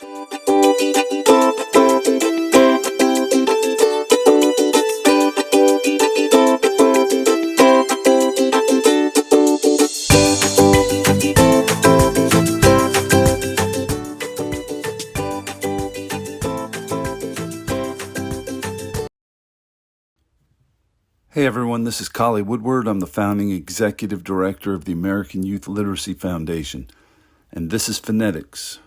Hey everyone, this is Collie Woodward. I'm the founding executive director of the American Youth Literacy Foundation, and this is Phonetics.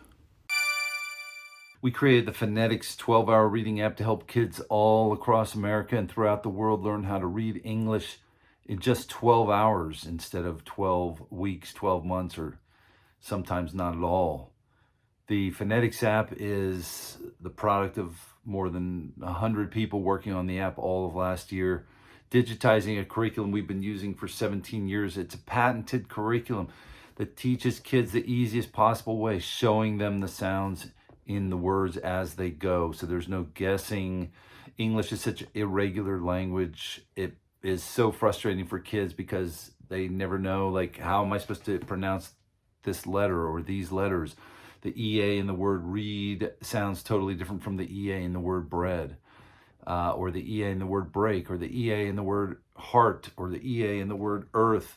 We created the Phonetics 12-hour reading app to help kids all across America and throughout the world learn how to read English in just 12 hours instead of 12 weeks, 12 months, or sometimes not at all. The Phonetics app is the product of more than 100 people working on the app all of last year, digitizing a curriculum we've been using for 17 years. It's a patented curriculum that teaches kids the easiest possible way, showing them the sounds in the words as they go. So there's no guessing. English is such an irregular language. It is so frustrating for kids because they never know, like, how am I supposed to pronounce this letter or these letters? The EA in the word read sounds totally different from the EA in the word bread. Or the EA in the word break, or the EA in the word heart, or the EA in the word earth.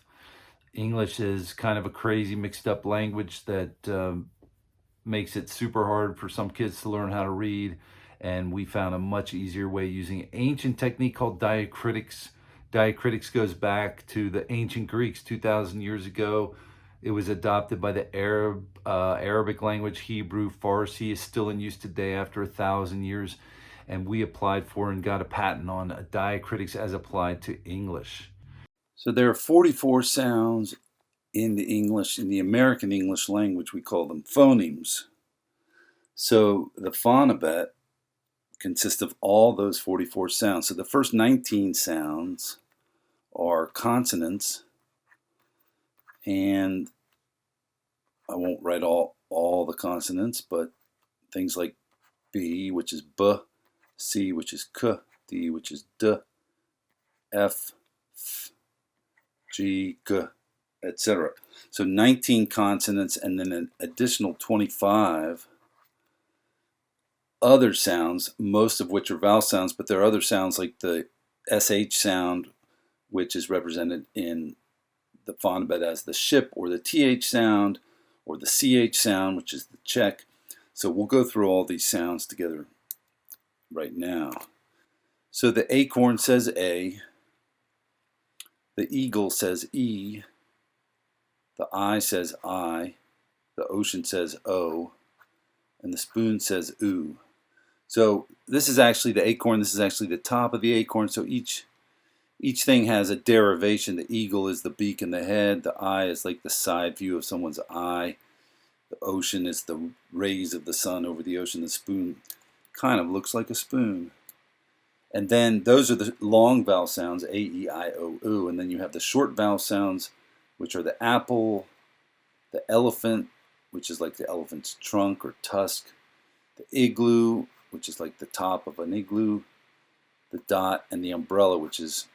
English is kind of a crazy mixed up language that makes it super hard for some kids to learn how to read. And we found a much easier way using an ancient technique called diacritics. Diacritics goes back to the ancient Greeks 2,000 years ago. It was adopted by the Arabic language. Hebrew, Farsi is still in use today after 1,000 years. And we applied for and got a patent on diacritics as applied to English. So there are 44 sounds in the English, in the American English language. We call them phonemes. So the phonabet consists of all those 44 sounds. So the first 19 sounds are consonants, and I won't write all the consonants, but things like B, which is B, C, which is K, D, which is D, F, F, G, G, etc. So 19 consonants and then an additional 25 other sounds, most of which are vowel sounds, but there are other sounds like the SH sound, which is represented in the phonabet as the ship, or the TH sound, or the CH sound, which is the check. So we'll go through all these sounds together right now. So the acorn says A, the eagle says E, the I says I, the ocean says O, and the spoon says oo. So this is actually the acorn, this is actually the top of the acorn, so each thing has a derivation. The eagle is the beak and the head, the eye is like the side view of someone's eye, the ocean is the rays of the sun over the ocean, the spoon kind of looks like a spoon. And then those are the long vowel sounds, A, E, I, O, U. And then you have the short vowel sounds, which are the apple, the elephant, which is like the elephant's trunk or tusk, the igloo, which is like the top of an igloo, the dot, and the umbrella, which is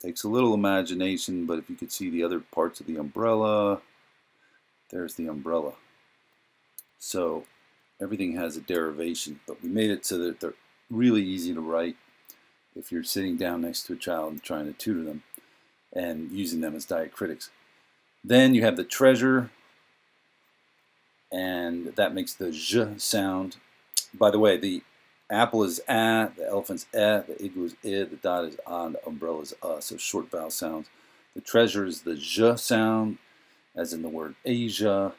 takes a little imagination, but if you could see the other parts of the umbrella, there's the umbrella. So everything has a derivation, but we made it so that they're really easy to write if you're sitting down next to a child and trying to tutor them and using them as diacritics. Then you have the treasure, and that makes the zh sound. By the way, the apple is a, the elephant's the igloo is I, the dot is a, and the umbrella is so short vowel sounds. The treasure is the zh sound, as in the word Asia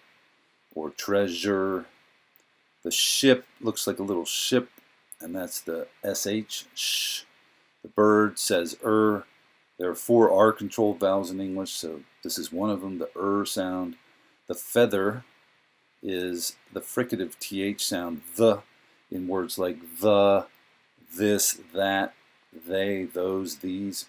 or treasure. The ship looks like a little ship, and that's the sh, sh. The bird says There are 4 R-controlled vowels in English, so this is one of them, the sound. The feather is the fricative th sound, the, in words like the, this, that, they, those, these.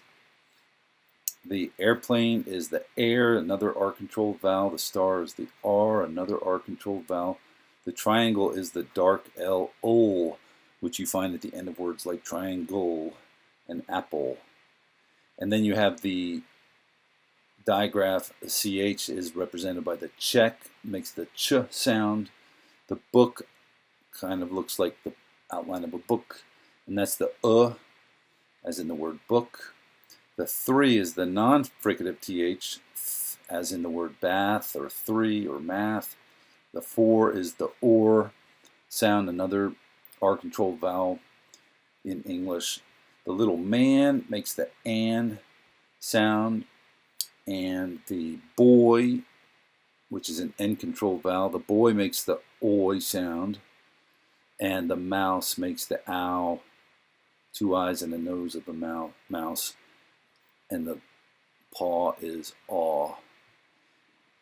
The airplane is the air, another R-controlled vowel. The star is the R, another R-controlled vowel. The triangle is the dark L, ol, which you find at the end of words like triangle and apple. And then you have the digraph, CH is represented by the check, makes the ch sound. The book kind of looks like the outline of a book, and that's the as in the word book. The 3 is the non-fricative th, as in the word bath or 3 or math. The 4 is the or sound, another R-controlled vowel in English. The little man makes the and sound, and the boy, which is an N-controlled vowel, the boy makes the oi sound, and the mouse makes the ow, 2 eyes and a nose of the mouse, and the paw is aw.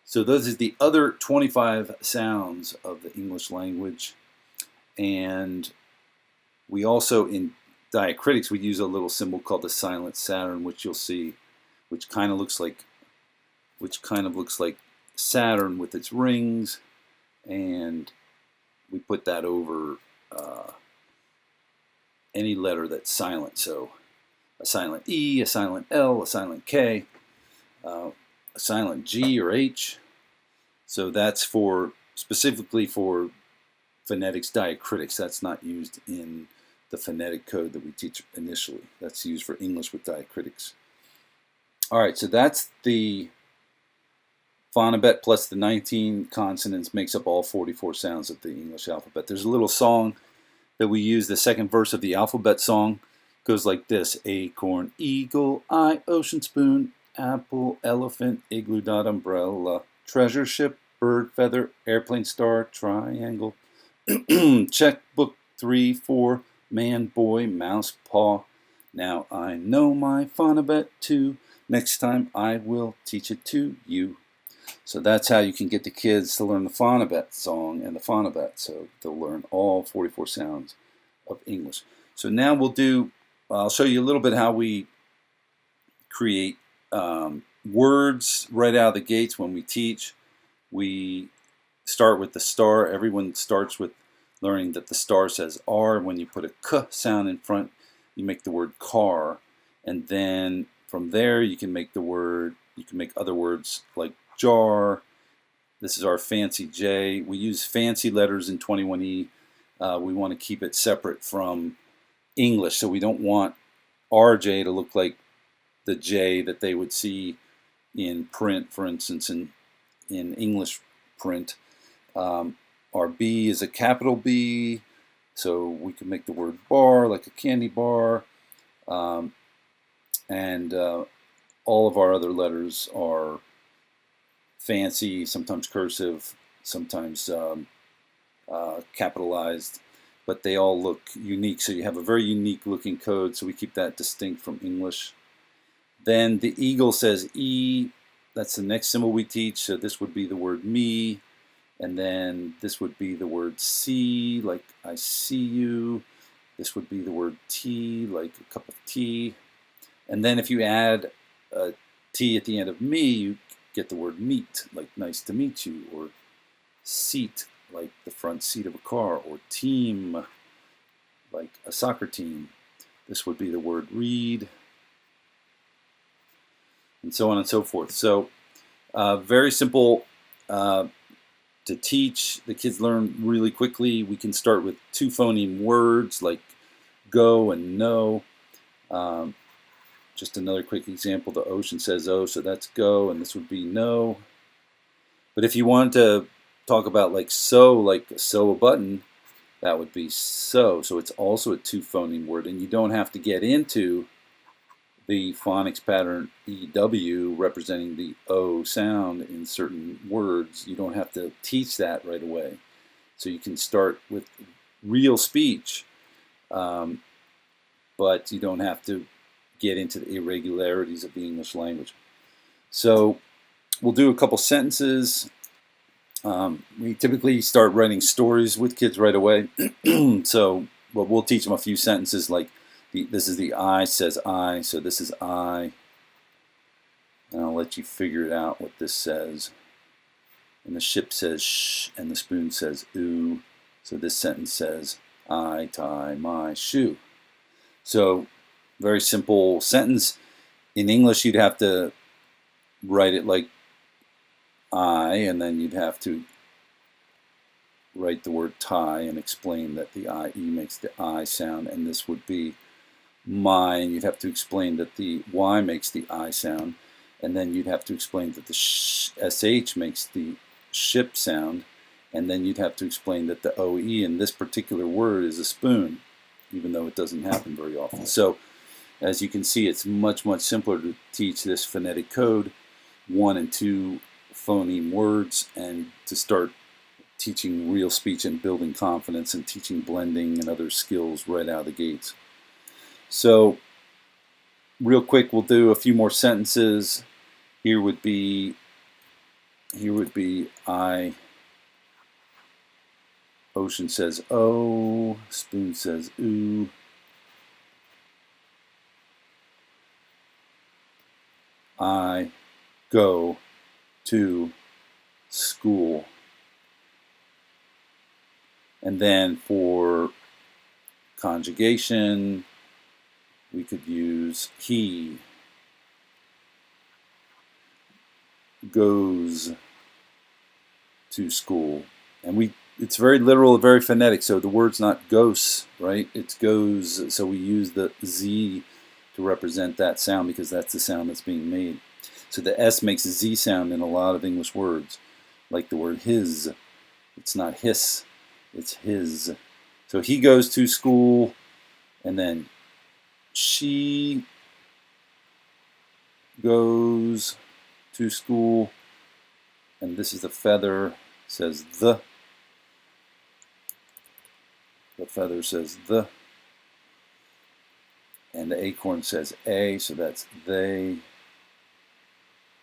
So those are the other 25 sounds of the English language. And we also, in diacritics, we use a little symbol called the silent Saturn, which you'll see, which kind of looks like Saturn with its rings, and we put that over any letter that's silent. So a silent E, a silent L, a silent K, a silent G or H. So that's for specifically for phonetics diacritics. That's not used in the phonetic code that we teach initially. That's used for English with diacritics. All right, so that's the phonabet plus the 19 consonants makes up all 44 sounds of the English alphabet. There's a little song that we use. The second verse of the alphabet song goes like this: acorn, eagle, eye, ocean, spoon, apple, elephant, igloo, dot, umbrella, treasure, ship, bird, feather, airplane, star, triangle, checkbook, 3, 4, man, boy, mouse, paw. Now I know my phonabet too. Next time I will teach it to you. So that's how you can get the kids to learn the phonabet song and the phonabet. So they'll learn all 44 sounds of English. So now I'll show you a little bit how we create words right out of the gates when we teach. We start with the star. Everyone starts with learning that the star says R. When you put a k sound in front, you make the word car. And then from there you can make other words like jar. This is our fancy J. We use fancy letters in 21E. We want to keep it separate from English, so we don't want RJ to look like the J that they would see in print, for instance, in English print. Our B is a capital B, so we can make the word bar like a candy bar. And all of our other letters are fancy, sometimes cursive, sometimes capitalized, but they all look unique. So you have a very unique looking code, so we keep that distinct from English. Then the eagle says E. That's the next symbol we teach. So this would be the word me, and then this would be the word see, like I see you. This would be the word tea, like a cup of tea. And then if you add a T at the end of me, you get the word meet, like nice to meet you, or seat, like the front seat of a car, or team, like a soccer team. This would be the word read, and so on and so forth. So very simple to teach. The kids learn really quickly. We can start with 2 phoneme words like go and no. Just another quick example, the ocean says oh, so that's go, and this would be no. But if you want to talk about like sew a button, that would be so. So it's also a 2 phoneme word, and you don't have to get into the phonics pattern EW representing the O sound in certain words. You don't have to teach that right away. So you can start with real speech, but you don't have to get into the irregularities of the English language. So we'll do a couple sentences. We typically start writing stories with kids right away. So we'll teach them a few sentences like this is the I says I, so this is I. And I'll let you figure it out what this says. And the ship says shh, and the spoon says ooh. So this sentence says I tie my shoe. So very simple sentence. In English, you'd have to write it like I, and then you'd have to write the word tie and explain that the IE makes the I sound, and this would be my, and you'd have to explain that the Y makes the I sound, and then you'd have to explain that the SH makes the ship sound, and then you'd have to explain that the OE in this particular word is a spoon, even though it doesn't happen very often. So as you can see, it's much, much simpler to teach this phonetic code, 1 and 2 phoneme words, and to start teaching real speech and building confidence and teaching blending and other skills right out of the gates. So real quick, we'll do a few more sentences. Here would be I, ocean says O, spoon says oo. I go to school. And then for conjugation, we could use he goes to school. And it's very literal, very phonetic, so the word's not goes, right? It's goes, so we use the Z to represent that sound because that's the sound that's being made. So the S makes a Z sound in a lot of English words, like the word his. It's not hiss, it's his. So he goes to school, and then she goes to school, and this is the feather, says the feather says the, and the acorn says a, so that's they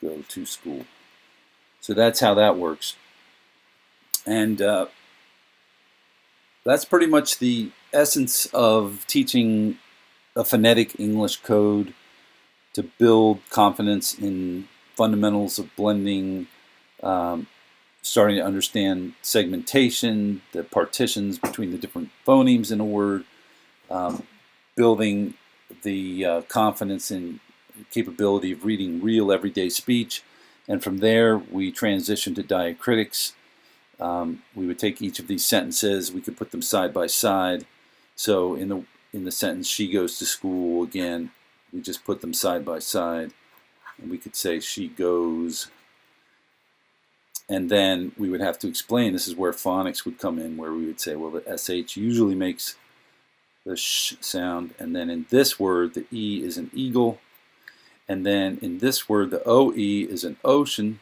go to school. So that's how that works. And that's pretty much the essence of teaching a phonetic English code to build confidence in fundamentals of blending, starting to understand segmentation, the partitions between the different phonemes in a word, building the confidence and capability of reading real everyday speech. And from there, we transition to diacritics. We would take each of these sentences, we could put them side by side. So in the sentence, she goes to school, again, we just put them side by side. And we could say she goes. And then we would have to explain, this is where phonics would come in, where we would say, well, the SH usually makes the sh sound. And then in this word, the E is an eagle. And then in this word, the OE is an ocean,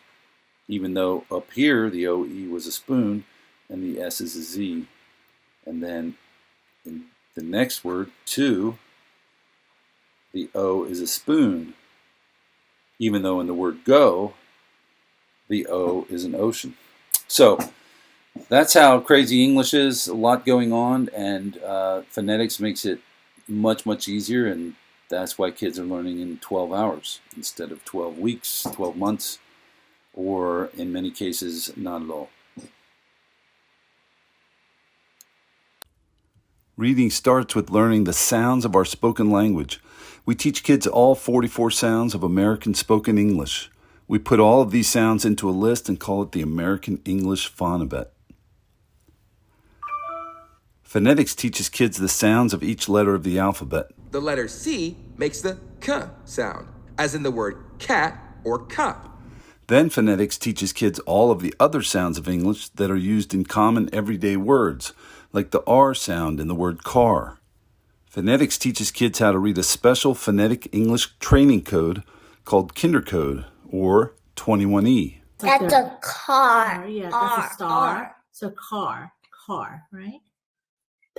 even though up here the OE was a spoon and the S is a Z. And then in the next word, to, the O is a spoon, even though in the word go, the O is an ocean. So that's how crazy English is, a lot going on, and phonetics makes it much, much easier, and that's why kids are learning in 12 hours instead of 12 weeks, 12 months, or in many cases, not at all. Reading starts with learning the sounds of our spoken language. We teach kids all 44 sounds of American spoken English. We put all of these sounds into a list and call it the American English Phonabet. Phonetics teaches kids the sounds of each letter of the alphabet. The letter C makes the K sound, as in the word cat or cup. Then phonetics teaches kids all of the other sounds of English that are used in common everyday words, like the R sound in the word car. Phonetics teaches kids how to read a special phonetic English training code called Kindercode, or 21E. That's a car. Yeah, that's a star. So car, right?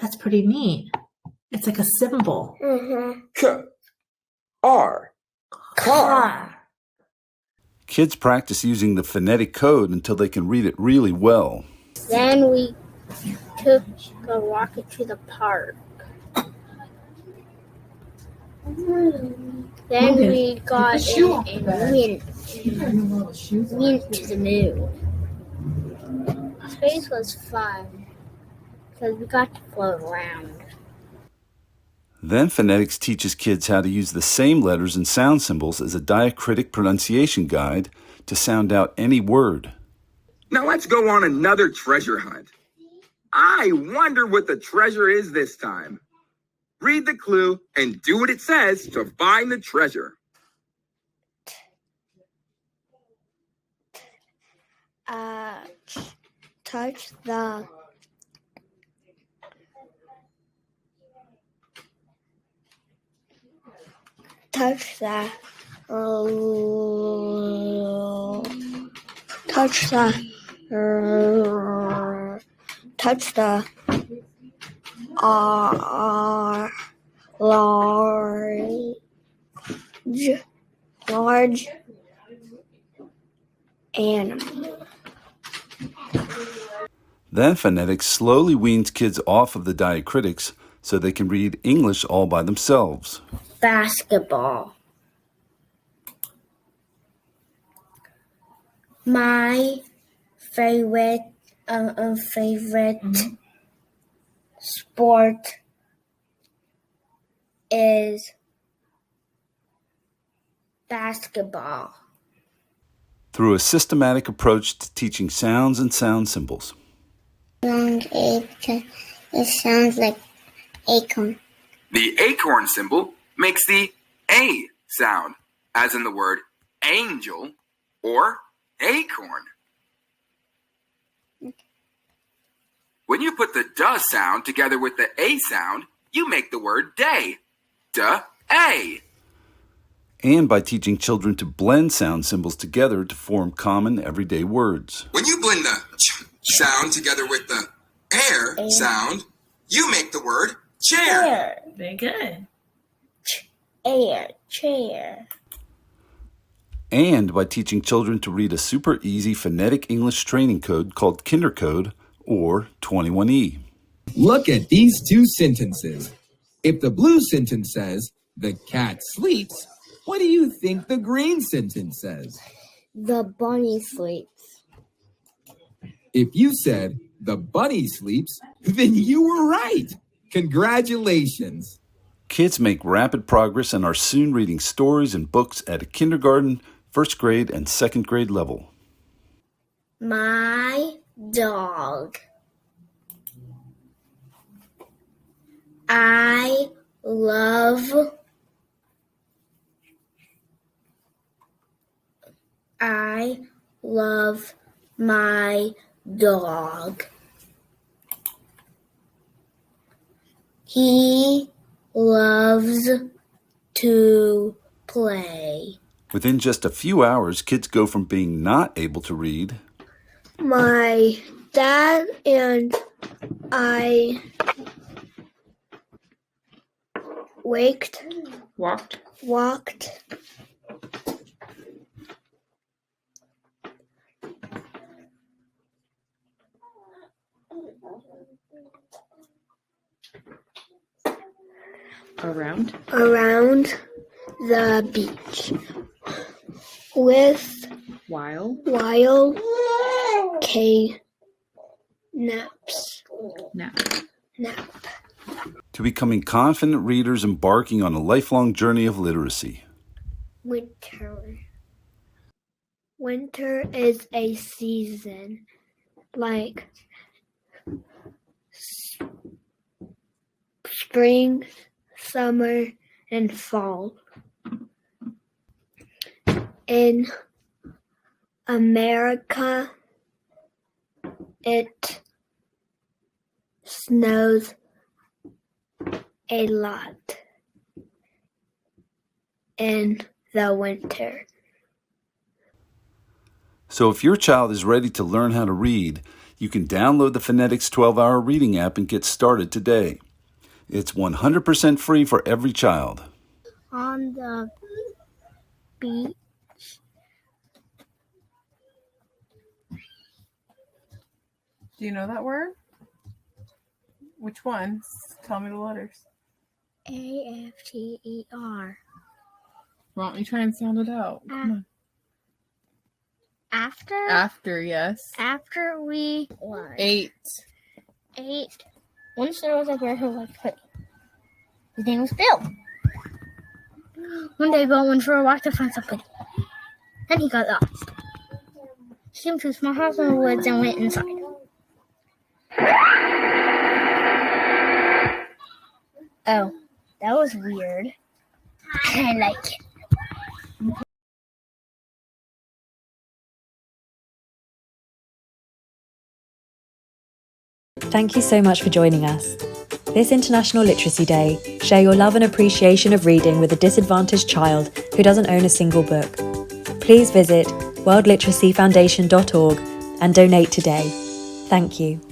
That's pretty neat. It's like a symbol. Mm-hmm. K, R, car. Kids practice using the phonetic code until they can read it really well. Then we took a rocket to the park. Then we got in and went to the moon. Space was fun because we got to float around. Then phonetics teaches kids how to use the same letters and sound symbols as a diacritic pronunciation guide to sound out any word. Now let's go on another treasure hunt. I wonder what the treasure is this time. Read the clue and do what it says to find the treasure. Touch the touch the large animal. Then phonetics slowly weans kids off of the diacritics so they can read English all by themselves. Basketball. My favorite sport is basketball. Through a systematic approach to teaching sounds and sound symbols. It sounds like acorn. The acorn symbol makes the A sound, as in the word angel or acorn. When you put the duh sound together with the A sound, you make the word day. Duh-a. And by teaching children to blend sound symbols together to form common everyday words. When you blend the ch sound together with the air sound, you make the word chair. Very good. Chair. And by teaching children to read a super easy phonetic English training code called Kinder Code, or 21E. Look at these two sentences. If the blue sentence says, the cat sleeps, what do you think the green sentence says? The bunny sleeps. If you said, the bunny sleeps, then you were right. Congratulations. Kids make rapid progress and are soon reading stories and books at a kindergarten, first grade, and second grade level. My dog. I love my dog. He loves to play. Within just a few hours, kids go from being not able to read. My dad and I walked around the beach while Kay naps. To becoming confident readers embarking on a lifelong journey of literacy. Winter is a season like spring, summer, and fall. In America, it snows a lot in the winter. So if your child is ready to learn how to read, you can download the Phonetics 12-hour reading app and get started today. It's 100% free for every child. On the beach. Do you know that word? Which one? Tell me the letters. AFTER. Why don't you try and sound it out? Come on. After Yes. After we 8. Once there was a bear who liked pudding. His name was Bill. One day Bill went for a walk to find some pudding. Then he got lost. He came to a small house in the woods and went inside. Oh, that was weird. I like it. Thank you so much for joining us. This International Literacy Day, share your love and appreciation of reading with a disadvantaged child who doesn't own a single book. Please visit worldliteracyfoundation.org and donate today. Thank you.